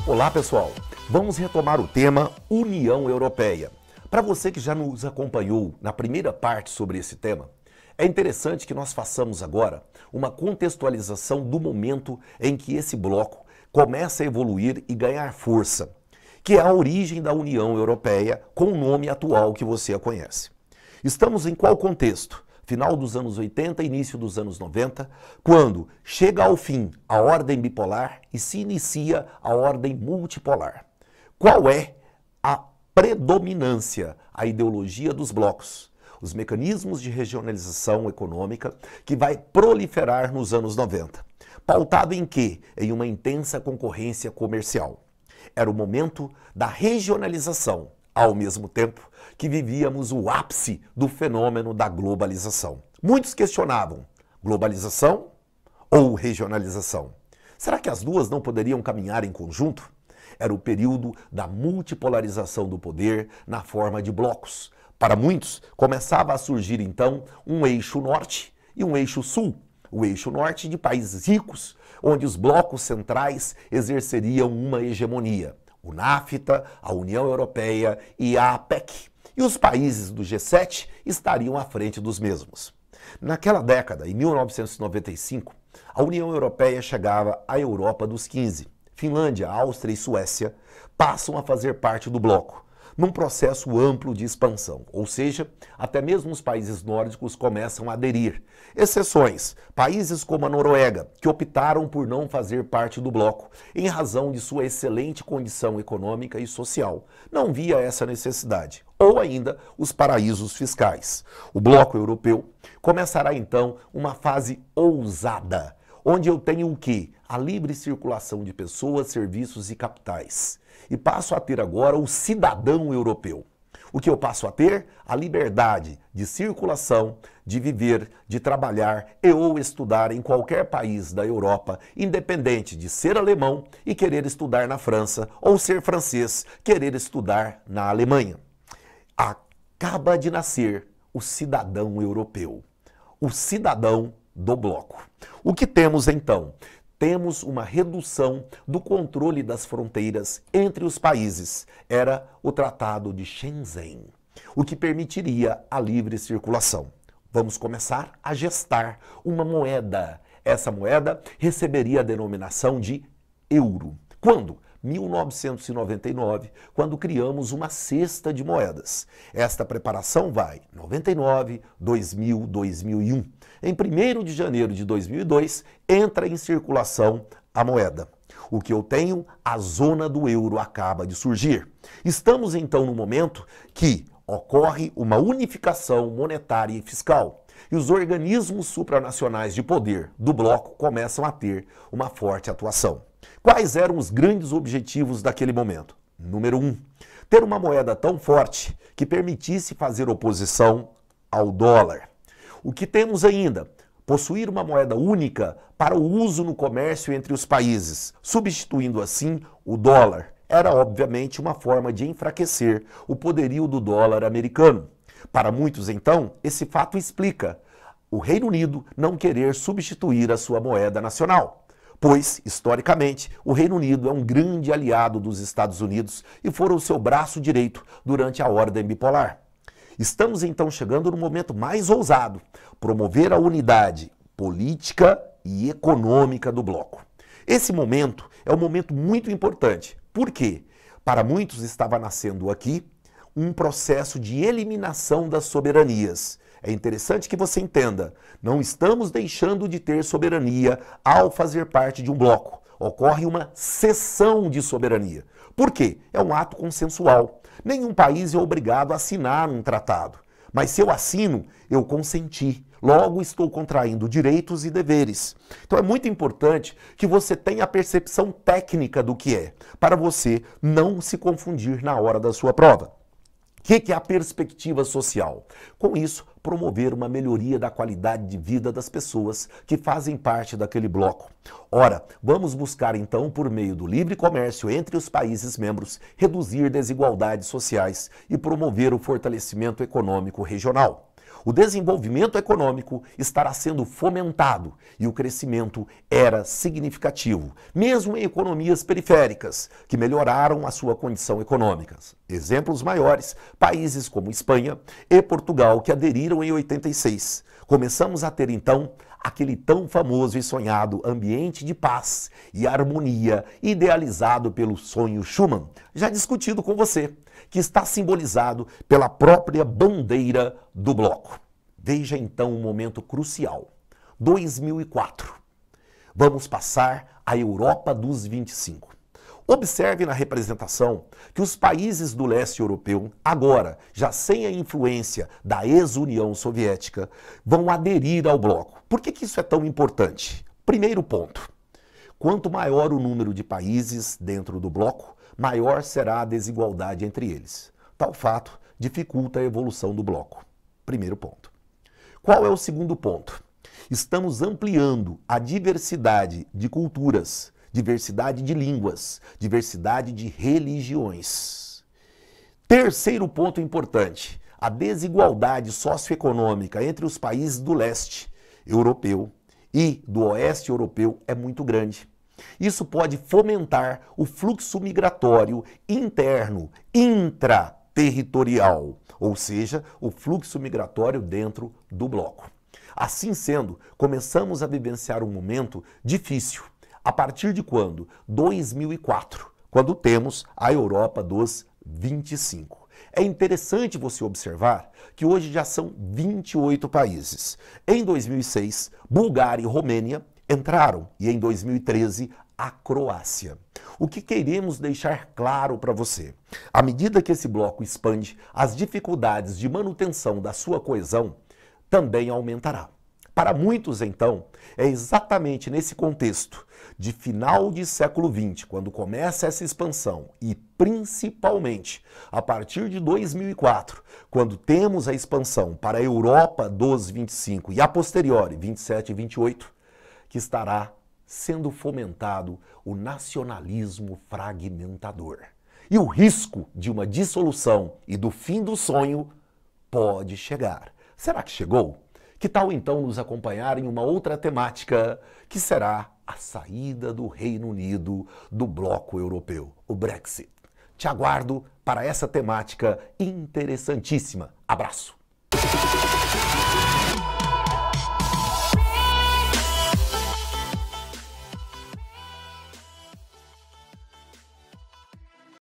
Olá pessoal, vamos retomar o tema União Europeia. Para você que já nos acompanhou na primeira parte sobre esse tema, é interessante que nós façamos agora uma contextualização do momento em que esse bloco começa a evoluir e ganhar força, que é a origem da União Europeia com o nome atual que você a conhece. Estamos em qual contexto? Final dos anos 80, início dos anos 90, quando chega ao fim a ordem bipolar e se inicia a ordem multipolar. Qual é a predominância, a ideologia dos blocos, os mecanismos de regionalização econômica que vai proliferar nos anos 90? Pautado em quê? Em uma intensa concorrência comercial. Era o momento da regionalização, ao mesmo tempo que vivíamos o ápice do fenômeno da globalização. Muitos questionavam, globalização ou regionalização? Será que as duas não poderiam caminhar em conjunto? Era o período da multipolarização do poder na forma de blocos. Para muitos, começava a surgir então um eixo norte e um eixo sul. O eixo norte de países ricos, onde os blocos centrais exerceriam uma hegemonia. O NAFTA, a União Europeia e a APEC. E os países do G7 estariam à frente dos mesmos. Naquela década, em 1995, a União Europeia chegava à Europa dos 15. Finlândia, Áustria e Suécia passam a fazer parte do bloco, num processo amplo de expansão, ou seja, até mesmo os países nórdicos começam a aderir. Exceções, países como a Noruega, que optaram por não fazer parte do bloco, em razão de sua excelente condição econômica e social. Não via essa necessidade. Ou ainda os paraísos fiscais. O bloco europeu começará então uma fase ousada, onde eu tenho o quê? A livre circulação de pessoas, serviços e capitais. E passo a ter agora o cidadão europeu. O que eu passo a ter? A liberdade de circulação, de viver, de trabalhar e ou estudar em qualquer país da Europa, independente de ser alemão e querer estudar na França, ou ser francês, querer estudar na Alemanha. Acaba de nascer o cidadão europeu, o cidadão do bloco. O que temos então? Temos uma redução do controle das fronteiras entre os países. Era o Tratado de Schengen, o que permitiria a livre circulação. Vamos começar a gestar uma moeda. Essa moeda receberia a denominação de euro. Quando? 1999, quando criamos uma cesta de moedas. Esta preparação vai 99, 2000, 2001. Em 1º de janeiro de 2002, entra em circulação a moeda. O que eu tenho? A zona do euro acaba de surgir. Estamos então no momento que ocorre uma unificação monetária e fiscal. E os organismos supranacionais de poder do bloco começam a ter uma forte atuação. Quais eram os grandes objetivos daquele momento? Número 1, ter uma moeda tão forte que permitisse fazer oposição ao dólar. O que temos ainda? Possuir uma moeda única para o uso no comércio entre os países, substituindo assim o dólar. Era obviamente uma forma de enfraquecer o poderio do dólar americano. Para muitos, então, esse fato explica o Reino Unido não querer substituir a sua moeda nacional, pois, historicamente, o Reino Unido é um grande aliado dos Estados Unidos e fora o seu braço direito durante a ordem bipolar. Estamos, então, chegando no momento mais ousado, promover a unidade política e econômica do bloco. Esse momento é um momento muito importante. Por quê? Para muitos estava nascendo aqui um processo de eliminação das soberanias. É interessante que você entenda, não estamos deixando de ter soberania ao fazer parte de um bloco. Ocorre uma cessão de soberania. Por quê? É um ato consensual. Nenhum país é obrigado a assinar um tratado. Mas se eu assino, eu consenti. Logo, estou contraindo direitos e deveres. Então é muito importante que você tenha a percepção técnica do que é, para você não se confundir na hora da sua prova. O que é a perspectiva social? Com isso, promover uma melhoria da qualidade de vida das pessoas que fazem parte daquele bloco. Ora, vamos buscar então, por meio do livre comércio entre os países membros, reduzir desigualdades sociais e promover o fortalecimento econômico regional. O desenvolvimento econômico estará sendo fomentado e o crescimento era significativo, mesmo em economias periféricas, que melhoraram a sua condição econômica. Exemplos maiores, países como Espanha e Portugal, que aderiram em 86. Começamos a ter, então, aquele tão famoso e sonhado ambiente de paz e harmonia idealizado pelo sonho Schuman, já discutido com você, que está simbolizado pela própria bandeira do bloco. Veja então um momento crucial. 2004. Vamos passar a Europa dos 25. Observe na representação que os países do leste europeu, agora já sem a influência da ex-União Soviética, vão aderir ao bloco. Por que isso é tão importante? Primeiro ponto. Quanto maior o número de países dentro do bloco, maior será a desigualdade entre eles. Tal fato dificulta a evolução do bloco. Primeiro ponto. Qual é o segundo ponto? Estamos ampliando a diversidade de culturas, diversidade de línguas, diversidade de religiões. Terceiro ponto importante, a desigualdade socioeconômica entre os países do leste europeu e do oeste europeu é muito grande. Isso pode fomentar o fluxo migratório interno, intraterritorial, ou seja, o fluxo migratório dentro do bloco. Assim sendo, começamos a vivenciar um momento difícil. A partir de quando? 2004, quando temos a Europa dos 25. É interessante você observar que hoje já são 28 países. Em 2006, Bulgária e Romênia entraram e em 2013 a Croácia. O que queremos deixar claro para você? À medida que esse bloco expande, as dificuldades de manutenção da sua coesão também aumentará. Para muitos, então, é exatamente nesse contexto de final de século XX, quando começa essa expansão, e principalmente a partir de 2004, quando temos a expansão para a Europa dos 25 e a posteriori, 27 e 28, que estará sendo fomentado o nacionalismo fragmentador. E o risco de uma dissolução e do fim do sonho pode chegar. Será que chegou? Que tal então nos acompanhar em uma outra temática, que será a saída do Reino Unido do bloco europeu, o Brexit. Te aguardo para essa temática interessantíssima. Abraço!